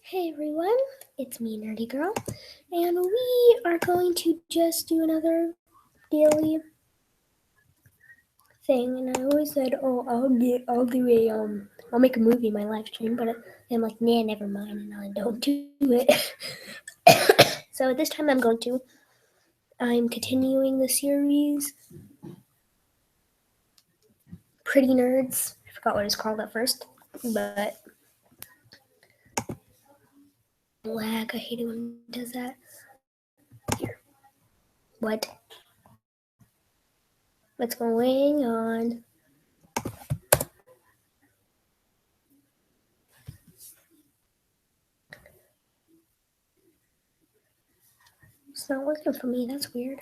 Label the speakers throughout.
Speaker 1: Hey everyone, it's me, Nerdy Girl, and we are going to just do another daily thing. And I always said, "Oh, I'll make a movie in my live stream," but I'm like, "Nah, never mind," and I don't do it. So this time I'm going to. I'm continuing the series, Pretty Nerds. I forgot what it's called at first, but lag. I hate it when it does that. Here, what? What's going on? It's not working for me. That's weird.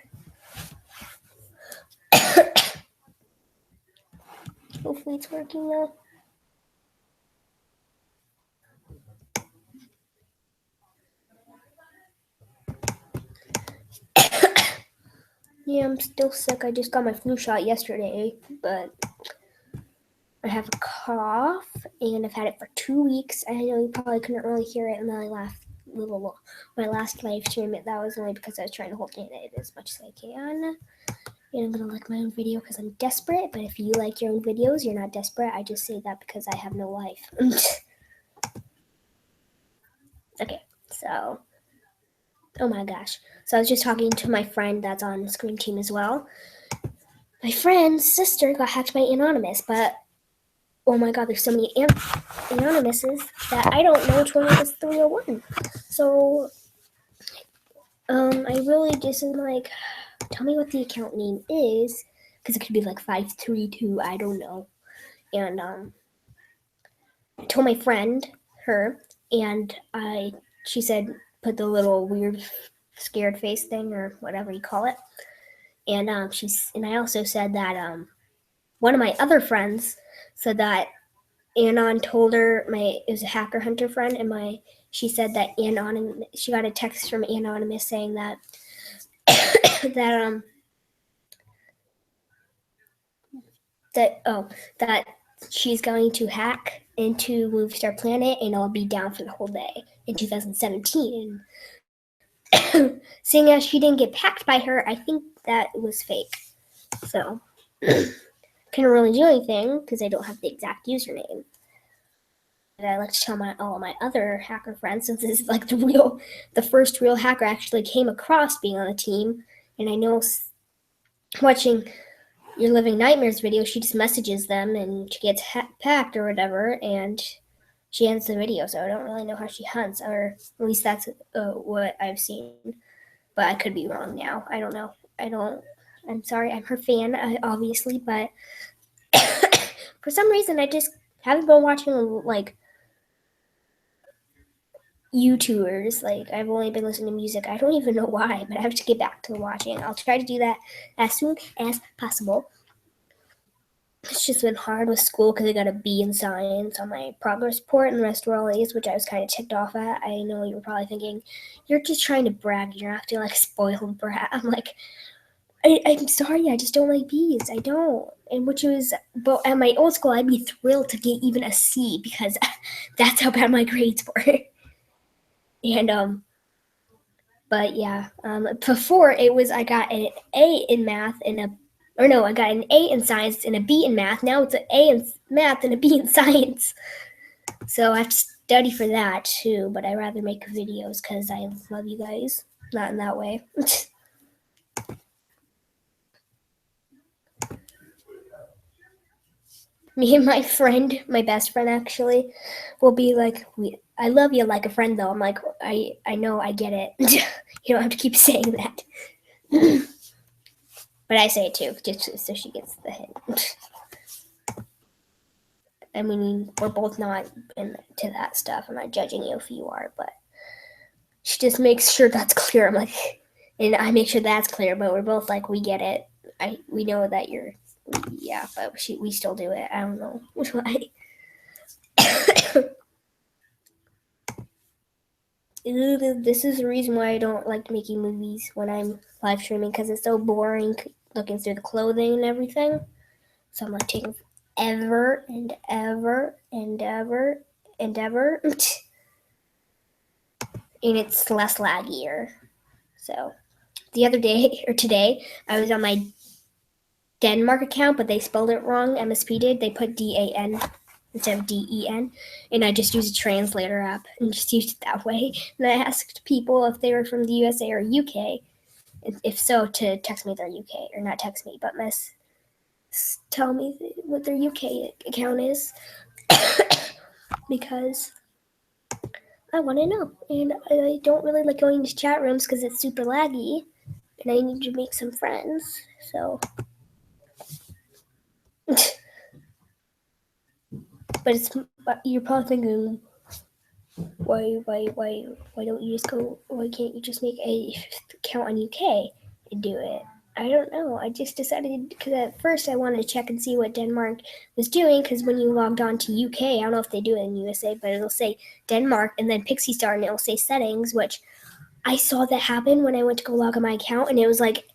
Speaker 1: Hopefully it's working now. Yeah, I'm still sick. I just got my flu shot yesterday, but I have a cough and I've had it for 2 weeks. I know you probably couldn't really hear it in my last live stream. That was only because I was trying to hold it as much as I can. And I'm gonna like my own video because I'm desperate. But if you like your own videos, you're not desperate. I just say that because I have no life. Okay, so oh my gosh. So I was just talking to my friend that's on the Scream Team as well. My friend's sister got hacked by Anonymous, but oh my god, there's so many anonymouses that I don't know which one is the real one. So, I really just am like, tell me what the account name is, because it could be like 532, I don't know. And I told my friend, her, and she said, put the little weird scared face thing or whatever you call it. And and I also said that one of my other friends said that Anon told her it was a hacker hunter friend, and she said that she got a text from Anonymous saying that that that that she's going to hack into Movistar Planet and I'll be down for the whole day in 2017. Seeing as she didn't get hacked by her, I think that was fake. So couldn't really do anything because I don't have the exact username. I like to tell all of my other hacker friends, since this is like the first real hacker I actually came across being on the team. And I know watching Your Living Nightmares video, she just messages them and she gets packed or whatever, and she ends the video. So I don't really know how she hunts, or at least that's what I've seen. But I could be wrong now. I don't know. I don't. I'm sorry. I'm her fan, obviously, but for some reason I just haven't been watching like YouTubers. Like I've only been listening to music. I don't even know why, but I have to get back to watching. I'll try to do that as soon as possible. It's just been hard with school because I got a B in science on my progress report, and the rest were all A's, which I was kind of ticked off at. I know you were probably thinking, you're just trying to brag. You're acting like a spoiled brat. I'm like, I'm sorry, I just don't like B's. I don't. And which was, but at my old school, I'd be thrilled to get even a C because that's how bad my grades were. And but yeah, before it was I got an A in math and I got an A in science and a B in math. Now it's an A in math and a B in science. So I have to study for that too. But I rather make videos because I love you guys. Not in that way. Me and my friend, my best friend actually, will be like, I love you like a friend though. I'm like, I know, I get it. You don't have to keep saying that. But I say it too, just so she gets the hint. I mean, we're both not into that stuff. I'm not judging you if you are, but she just makes sure that's clear. I'm like, and I make sure that's clear, but we're both like, we get it. We know that you're, yeah, but we still do it. I don't know why. This is the reason why I don't like making movies when I'm live streaming, because it's so boring looking through the clothing and everything. So I'm like taking ever and ever and ever and ever. and it's less laggier. So the other day or today, I was on my Denmark account, but they spelled it wrong. MSP did. They put DAN instead of DEN, and I just used a translator app and just used it that way. And I asked people if they were from the USA or UK, if so, to text me their UK, or not text me, but tell me what their UK account is because I want to know. And I don't really like going to chat rooms because it's super laggy, and I need to make some friends. So, but you're probably thinking, why don't you just go? Why can't you just make a account on UK and do it? I don't know. I just decided because at first I wanted to check and see what Denmark was doing because when you logged on to UK, I don't know if they do it in USA, but it'll say Denmark and then Pixie Star and it'll say settings, which I saw that happen when I went to go log on my account, and it was like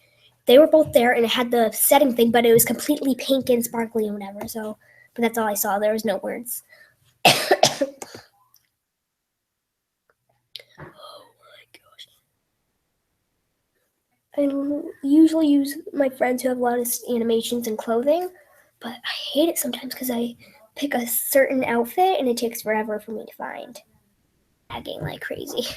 Speaker 1: they were both there and it had the setting thing, but it was completely pink and sparkly and whatever. So, but that's all I saw. There was no words. I usually use my friends who have a lot of animations and clothing, but I hate it sometimes because I pick a certain outfit and it takes forever for me to find. Lagging like crazy.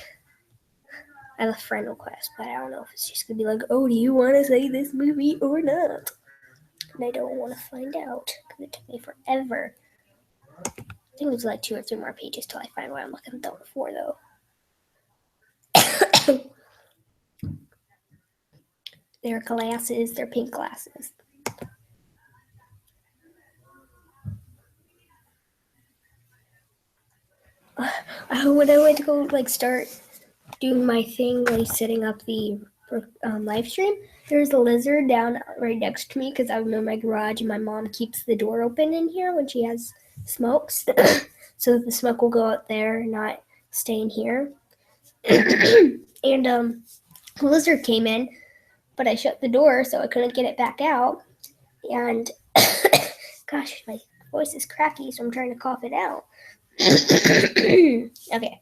Speaker 1: I have a friend request, but I don't know if it's just gonna be like, oh, do you want to say this movie or not? And I don't want to find out because it took me forever. I think there's like 2 or 3 more pages till I find what I'm looking for, though. They're glasses, they're pink glasses. When I went to go like start doing my thing, like setting up the live stream, there's a lizard down right next to me because I'm in my garage and my mom keeps the door open in here when she has smokes, so the smoke will go out there, not stay in here. And the lizard came in, but I shut the door so I couldn't get it back out. And gosh, my voice is cracky, so I'm trying to cough it out. Okay.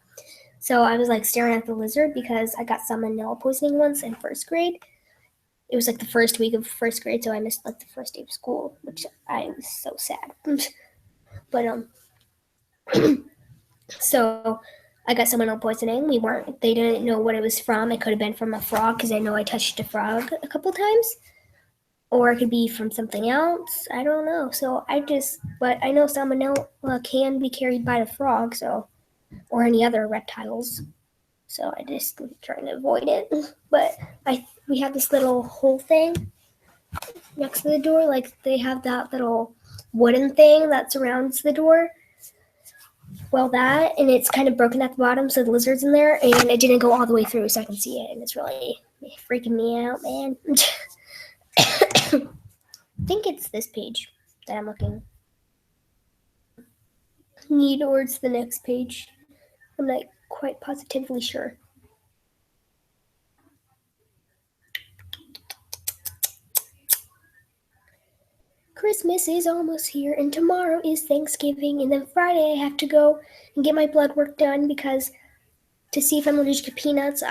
Speaker 1: So I was like staring at the lizard because I got salmonella poisoning once in first grade. It was like the first week of first grade, so I missed like the first day of school, which I was so sad. But so I got salmonella poisoning. They didn't know what it was from. It could have been from a frog because I know I touched a frog a couple times, or it could be from something else. I don't know. But I know salmonella can be carried by the frog, or any other reptiles. So I just trying to avoid it. But we have this little hole thing next to the door. Like they have that little wooden thing that surrounds the door. Well, and it's kind of broken at the bottom, so the lizard's in there, and it didn't go all the way through, so I can see it, and it's really freaking me out, man. I think it's this page that I'm looking. Or it's the next page. I'm not quite positively sure. Christmas is almost here, and tomorrow is Thanksgiving, and then Friday I have to go and get my blood work done to see if I'm allergic to peanuts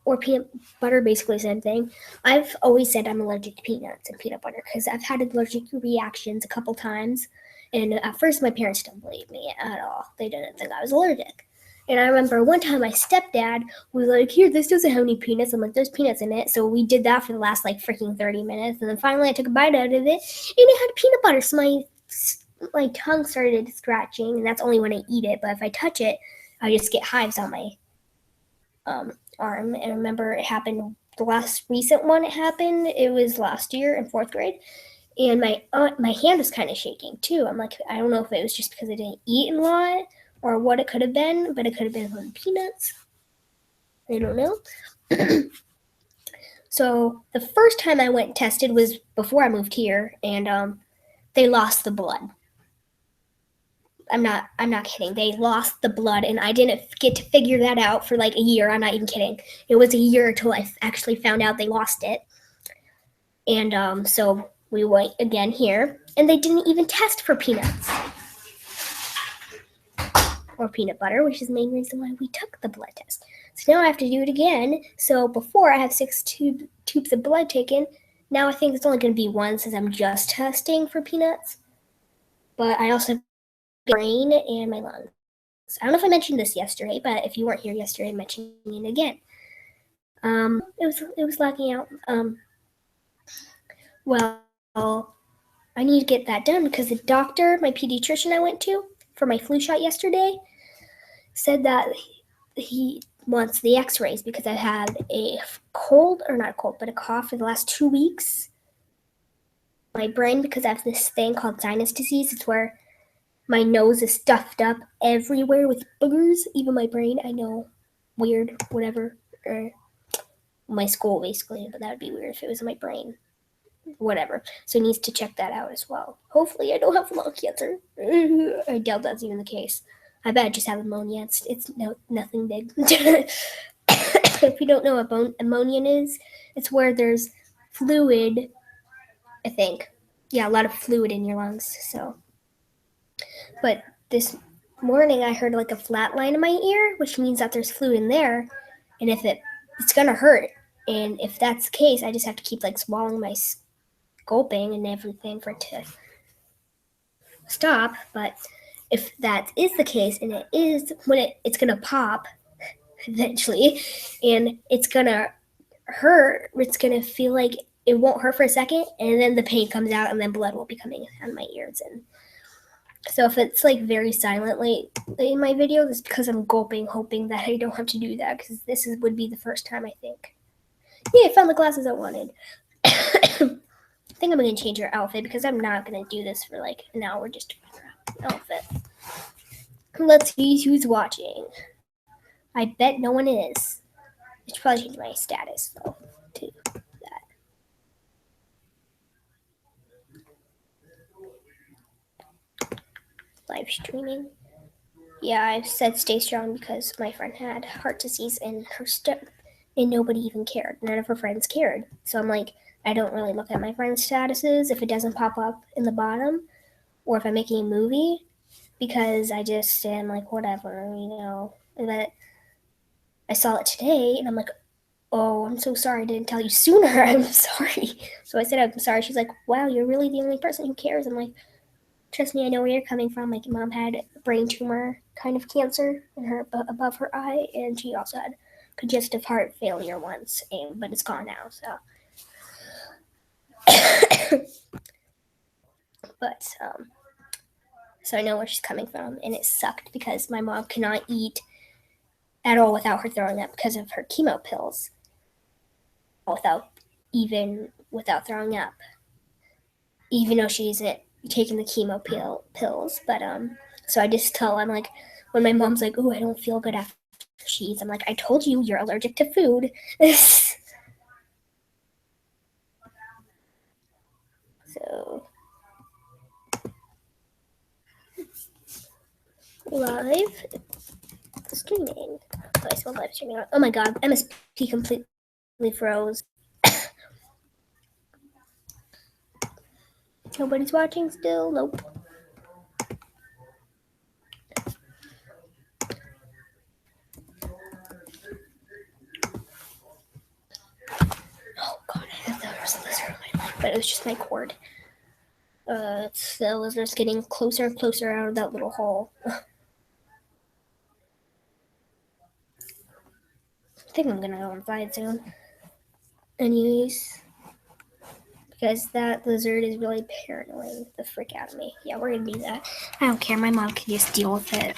Speaker 1: or peanut butter, basically the same thing. I've always said I'm allergic to peanuts and peanut butter because I've had allergic reactions a couple times, and at first my parents didn't believe me at all. They didn't think I was allergic. And I remember one time my stepdad was like, here, this doesn't have any peanuts. I'm like, there's peanuts in it. So we did that for the last like freaking 30 minutes. And then finally I took a bite out of it and it had peanut butter. So my tongue started scratching, and that's only when I eat it. But if I touch it, I just get hives on my arm. And I remember it happened, the last recent one it was last year in 4th grade. And my hand was kind of shaking too. I'm like, I don't know if it was just because I didn't eat a lot or what it could have been, but it could have been from peanuts. I don't know. So the first time I went and tested was before I moved here, and they lost the blood. I'm not kidding. They lost the blood, and I didn't get to figure that out for like a year. I'm not even kidding. It was a year until I actually found out they lost it. And so we went again here, and they didn't even test for peanuts. or peanut butter, which is the main reason why we took the blood test. So now I have to do it again. So before I have 6 tubes of blood taken, now I think it's only going to be one since I'm just testing for peanuts. But I also have my brain and my lungs. I don't know if I mentioned this yesterday, but if you weren't here yesterday, I'm mentioning it again. It was lacking out. Well, I need to get that done because the doctor, my pediatrician I went to for my flu shot yesterday, said that he wants the x-rays because I had a cold, or not a cold, but a cough for the last 2 weeks. My brain, because I have this thing called sinus disease. It's where my nose is stuffed up everywhere with boogers. Even my brain, I know, weird, whatever. Or my skull, basically, but that would be weird if it was in my brain. Whatever. So he needs to check that out as well. Hopefully I don't have lung cancer. I doubt that's even the case. I bet I just have ammonia. It's nothing big. If you don't know what ammonia is, it's where there's fluid, I think. Yeah, a lot of fluid in your lungs. So, but this morning I heard like a flat line in my ear, which means that there's fluid in there, and if it's gonna hurt. And if that's the case, I just have to keep like swallowing my gulping and everything for it to stop. But if that is the case, and it is, when it's gonna pop eventually, and it's gonna hurt, it's gonna feel like it won't hurt for a second, and then the pain comes out, and then blood will be coming out of my ears. And so if it's like very silently in my video, it's because I'm gulping, hoping that I don't have to do that, because would be the first time, I think. Yeah, I found the glasses I wanted. I think I'm going to change her outfit because I'm not going to do this for like an hour just to figure out outfit. Let's see who's watching. I bet no one is. I should probably change my status though to that. Live streaming. Yeah, I've said stay strong because my friend had heart disease and and nobody even cared. None of her friends cared. So I'm like, I don't really look at my friends' statuses if it doesn't pop up in the bottom, or if I'm making a movie, because I just am like, whatever, But I saw it today, and I'm like, oh, I'm so sorry I didn't tell you sooner. I'm sorry. So I said, I'm sorry. She's like, wow, you're really the only person who cares. I'm like, trust me, I know where you're coming from. Like, mom had brain tumor kind of cancer in her above her eye, and she also had congestive heart failure once, but it's gone now. So. But so I know where she's coming from, and it sucked because my mom cannot eat at all without her throwing up because of her chemo pills. Without throwing up, even though she's taking the chemo pills. But so I just tell, I'm like, when my mom's like, oh, I don't feel good after she eats, I'm like, I told you you're allergic to food. So live streaming. Oh, I saw live streaming. Oh my god, MSP completely froze. Nobody's watching still? Nope. Oh god, I thought there was a lizard on my leg, but it was just my cord. The lizard's getting closer and closer out of that little hole. I think I'm gonna go inside soon. Anyways, because that lizard is really paranoid the frick out of me. Yeah, we're gonna do that. I don't care. My mom can just deal with it.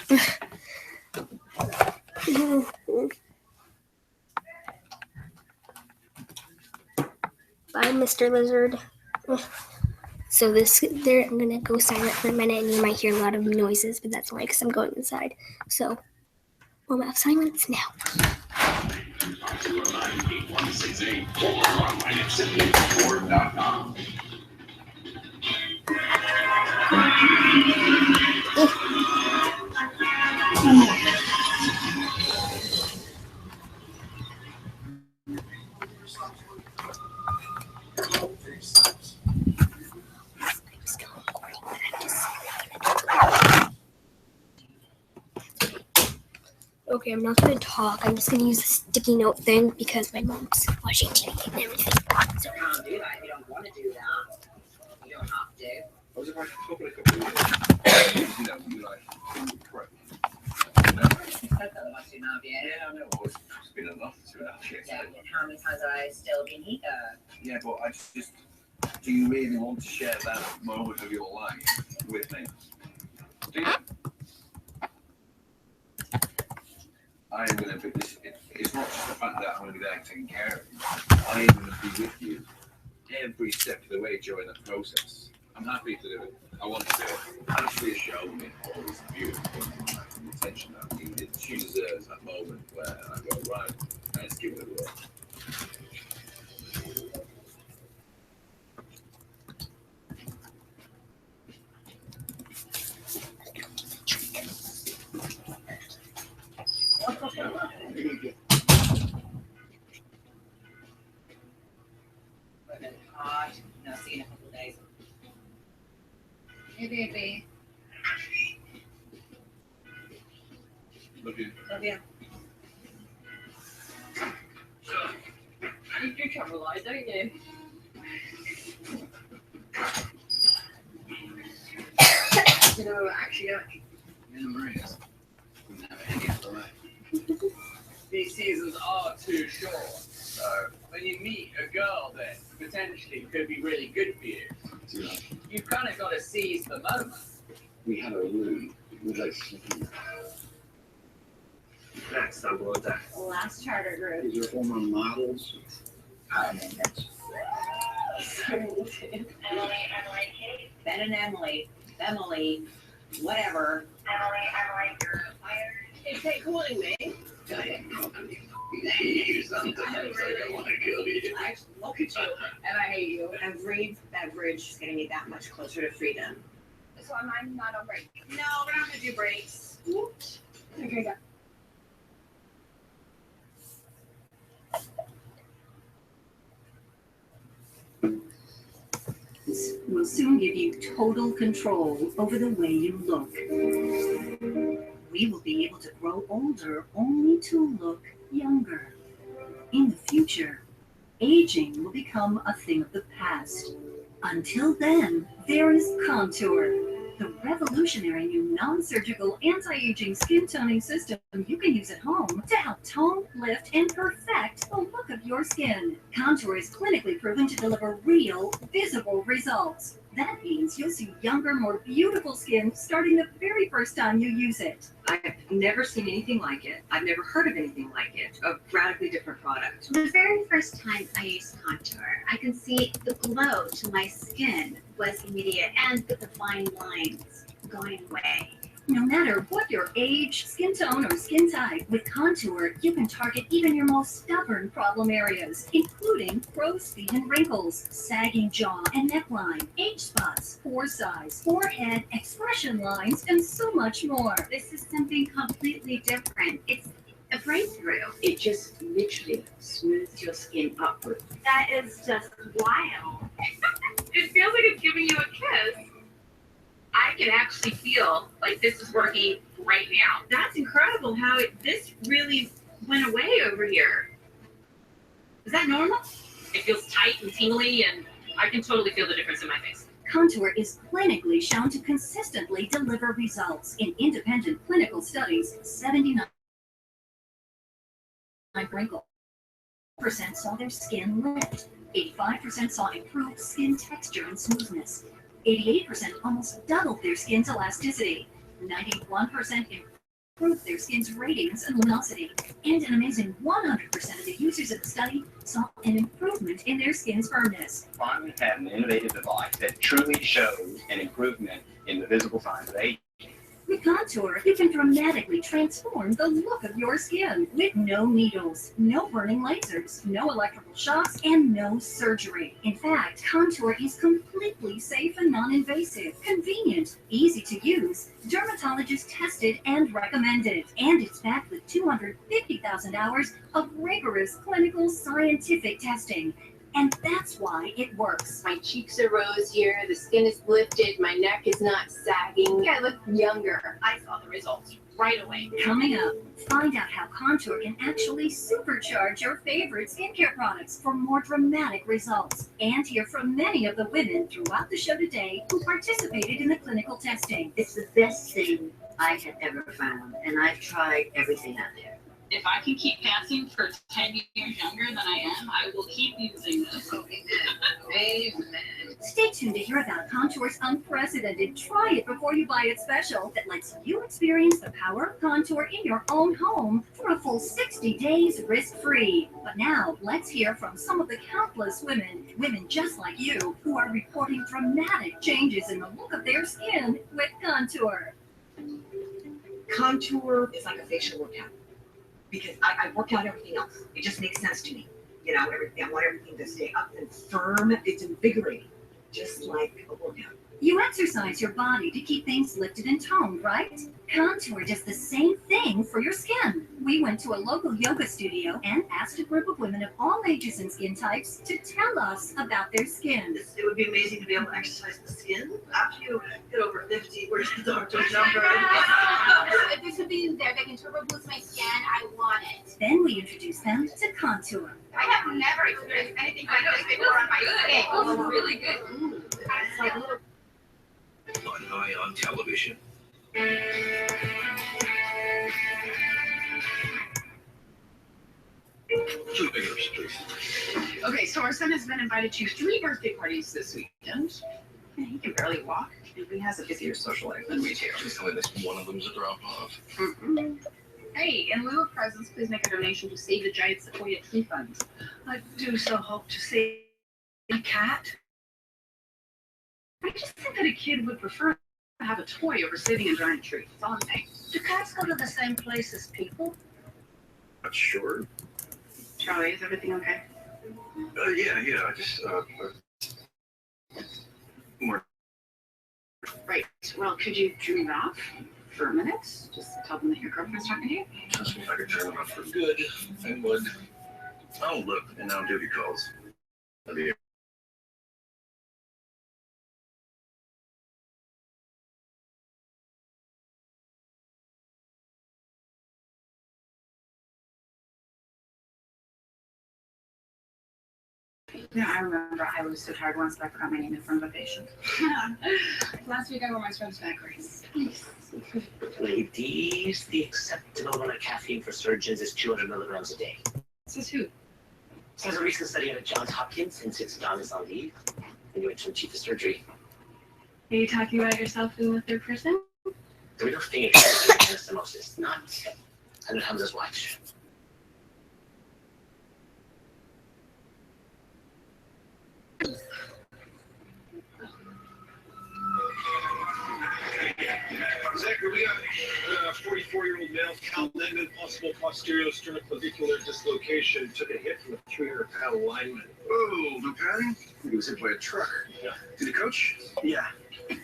Speaker 1: Bye, Mr. Lizard. So I'm gonna go silent for a minute, and you might hear a lot of noises, but that's only because I'm going inside. So we'll have silence now. Okay, I'm not gonna talk. I'm just gonna use the sticky note thing because my mom's watching TV and everything. So,
Speaker 2: You can't do that if you don't want to do that. You don't have to.
Speaker 3: I was about to talk a couple of years. You know, you like, correct.
Speaker 2: That's not much enough yet.
Speaker 3: Yeah, I know. Well, it's been enough 2.5 years.
Speaker 2: Yeah, and how many times have I still been here?
Speaker 3: Yeah, but I just, do you really want to share that moment of your life with me? Do you? I am going to be, it's not just the fact that I'm going to be there taking care of you. I am going to be with you every step of the way during the process. I'm happy to do it. I want to do it. Ashley has shown me all this beautiful attention that I needed. She deserves that moment where I go, right, let's give it a whirl.
Speaker 2: Working hard. No, see you in a couple of days. Hey, baby.
Speaker 3: Love you.
Speaker 2: Love you. You do travel a lot, don't you? You know, actually,
Speaker 3: Yeah, Maria's. Couldn't have any other way.
Speaker 4: These seasons are too short. So when you meet a girl that potentially could be really good for you,
Speaker 3: You know,
Speaker 4: you've kind of got to seize the moment.
Speaker 3: we have a room with like
Speaker 4: Next on below deck.
Speaker 2: last charter group.
Speaker 3: These are former models.
Speaker 2: I mean, that's Ben and Emily, whatever.
Speaker 4: Is they calling me?
Speaker 3: Sometimes I want to kill you.
Speaker 2: I look at you and I hate you. Every beverage is getting me that much closer to freedom.
Speaker 5: So I'm not on break.
Speaker 2: No, we're not gonna do breaks.
Speaker 5: Okay, go.
Speaker 6: Will soon give you total control over the way you look. We will be able to grow older only to look younger. In the future, aging will become a thing of the past. Until then, there is Contour, the revolutionary new non-surgical anti-aging skin toning system you can use at home to help tone, lift, and perfect the look of your skin. Contour is clinically proven to deliver real, visible results. That means you'll see younger, more beautiful skin starting the very first time you use it.
Speaker 7: I've never seen anything like it. I've never heard of anything like it. A radically different product.
Speaker 5: The very first time I used Contour, I could see the glow to my skin was immediate and the fine lines going away.
Speaker 6: No matter what your age, skin tone, or skin type, with Contour, you can target even your most stubborn problem areas, including crow's feet and wrinkles, sagging jaw and neckline, age spots, pore size, forehead, expression lines, and so much more.
Speaker 5: This is something completely different. It's a breakthrough.
Speaker 7: It just literally smooths your skin upward.
Speaker 5: That is just wild.
Speaker 8: It feels like it's giving you a kiss. I can actually feel like this is working right now. That's incredible how this really went away over here. Is that normal? It feels tight and tingly, and I can totally feel the difference in my face.
Speaker 6: Contour is clinically shown to consistently deliver results. In independent clinical studies, 79% saw their skin lift, 85% saw improved skin texture and smoothness, 88% almost doubled their skin's elasticity, 91% improved their skin's radiance and luminosity, and an amazing 100% of the users of the study saw an improvement in their skin's firmness.
Speaker 9: Finally had an innovative device that truly shows an improvement in the visible signs of aging.
Speaker 6: With Contour, you can dramatically transform the look of your skin with no needles, no burning lasers, no electrical shocks, and no surgery. In fact, Contour is completely safe and non-invasive, convenient, easy to use, dermatologist tested and recommended, and it's backed with 250,000 hours of rigorous clinical scientific testing. And that's why it works.
Speaker 10: My cheeks are rosier, the skin is lifted, my neck is not sagging. I look younger. I saw the results right away.
Speaker 6: Coming up, find out how Contour can actually supercharge your favorite skincare products for more dramatic results. And hear from many of the women throughout the show today who participated in the clinical testing.
Speaker 11: It's the best thing I have ever found, and I've tried everything out there.
Speaker 8: If I can keep passing for 10 years younger than I am, I will keep using this.
Speaker 10: Amen.
Speaker 6: Stay tuned to hear about Contour's unprecedented Try It Before You Buy It special that lets you experience the power of Contour in your own home for a full 60 days risk-free. But now, let's hear from some of the countless women just like you, who are reporting dramatic changes in the look of their skin with Contour.
Speaker 7: Contour is like a facial workout because I work out everything else. It just makes sense to me. You know, everything. I want everything to stay up and firm. It's invigorating, just like a workout.
Speaker 6: You exercise your body to keep things lifted and toned, right? Contour does the same thing for your skin. We went to a local yoga studio and asked a group of women of all ages and skin types to tell us about their skin.
Speaker 11: It would be amazing to be able to exercise the skin after you get over 50. Where's the doctor's number?
Speaker 10: If there's something there that can turbo boost my skin, I want it.
Speaker 6: Then we introduced them to Contour.
Speaker 10: I have never experienced anything like this before on my skin.
Speaker 8: It feels really good.
Speaker 10: It's like little
Speaker 3: On Ion Television. Two fingers, please.
Speaker 8: Okay, so our son has been invited to 3 birthday parties this weekend. And he can barely walk. And he has a busier social life than we do.
Speaker 3: Please tell me this one of them's a drop-off.
Speaker 8: Hey, in lieu of presents, please make a donation to Save the Giant Sequoia Tree Fund.
Speaker 11: I do so hope to see a cat.
Speaker 8: I just think that a kid would prefer to have a toy over saving a giant tree. That's all I'm saying.
Speaker 11: Do cats go to the same place as people?
Speaker 3: Not sure.
Speaker 8: Charlie, is everything okay?
Speaker 3: Yeah. I just, more.
Speaker 8: Right. Well, could you turn it off for a minute? Just tell them that your girlfriend's talking to you.
Speaker 3: Trust me, if I could turn them off for good, I would. Oh, look, and now duty calls. That'd be
Speaker 8: Yeah, I remember. I was so tired once that I forgot my name in front of a patient. Last week I wore my friend's backwards.
Speaker 12: Ladies, the acceptable amount of caffeine for surgeons is 200 milligrams a day.
Speaker 8: Says who?
Speaker 12: Says a recent study out of Johns Hopkins, since Don is on leave, and you went to chief of surgery.
Speaker 8: Are you talking about yourself in the third person?
Speaker 12: The middle finger is anastomosis, not 100 Hamza's watch.
Speaker 13: Zachary, we got a 44-year-old male, Cal Lendon, possible posterior sternoclavicular dislocation. Took a hit from a 300-pound lineman.
Speaker 3: Oh, no padding? He was hit by a truck.
Speaker 13: Yeah.
Speaker 3: Did the coach?
Speaker 13: Yeah,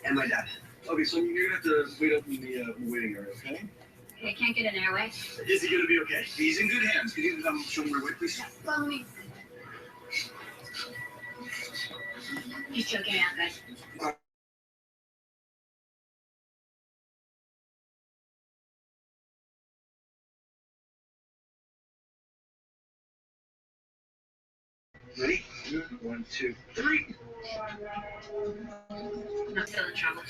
Speaker 13: and my dad.
Speaker 3: Okay, so you're gonna have to wait up in the waiting area, okay?
Speaker 10: I can't get an airway.
Speaker 13: Is he gonna be okay?
Speaker 3: He's in good hands. Can you show him where to wait, please?
Speaker 10: Follow me. He's choking out, guys.
Speaker 3: Ready? 1, 2, 3.
Speaker 10: Not feeling trouble.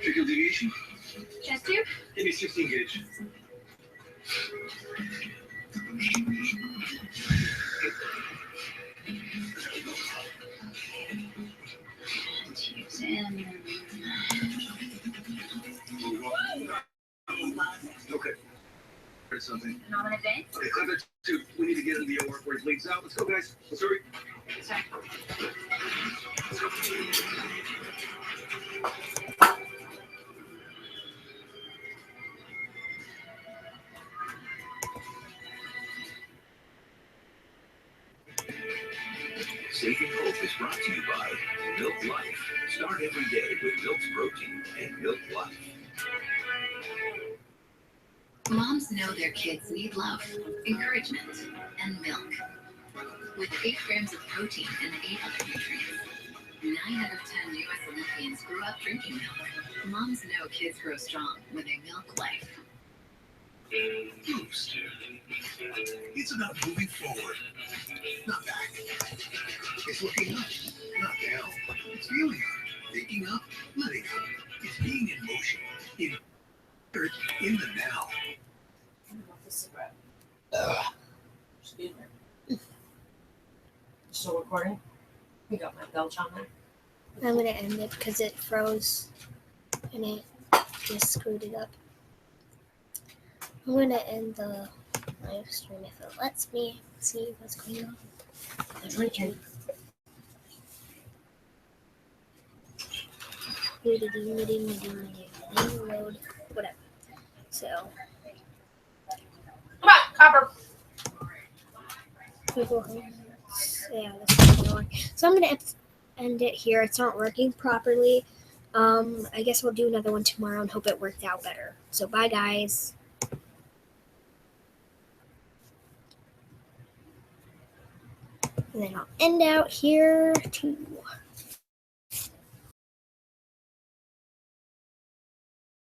Speaker 3: Tracheal deviation?
Speaker 10: Chest tube?
Speaker 13: Give me 16 gauge.
Speaker 10: Tubes in.
Speaker 3: Okay. Heard something.
Speaker 10: Nominate vein?
Speaker 3: Okay, clip it too. We need to get in the OR where it bleeds out. Let's go, guys. Let's hurry.
Speaker 10: Sorry.
Speaker 3: Saving Hope is brought to you by Milk Life. Start every day with Milk's protein and Milk Life.
Speaker 5: Moms know their kids need love, encouragement, and milk.
Speaker 14: with 8 grams of protein and 8 other nutrients. 9 out of 10 U.S. Olympians grew up drinking milk. Moms know kids grow strong when they milk life.
Speaker 15: Boost. It's about moving forward, not back. It's looking up, not down. It's feeling up, thinking up, living up. It's being in motion, in the now.
Speaker 11: Still recording? You got my belch on there?
Speaker 1: I'm gonna end it because it froze and it just screwed it up. I'm gonna end the live stream if it lets me see what's going on.
Speaker 11: Drinking.
Speaker 1: Load, whatever. So.
Speaker 11: Come on, Copper.
Speaker 1: Yeah, that's going. So I'm gonna end it here. It's not working properly. I guess we'll do another one tomorrow and hope it worked out better. So bye, guys. And then I'll end out here too.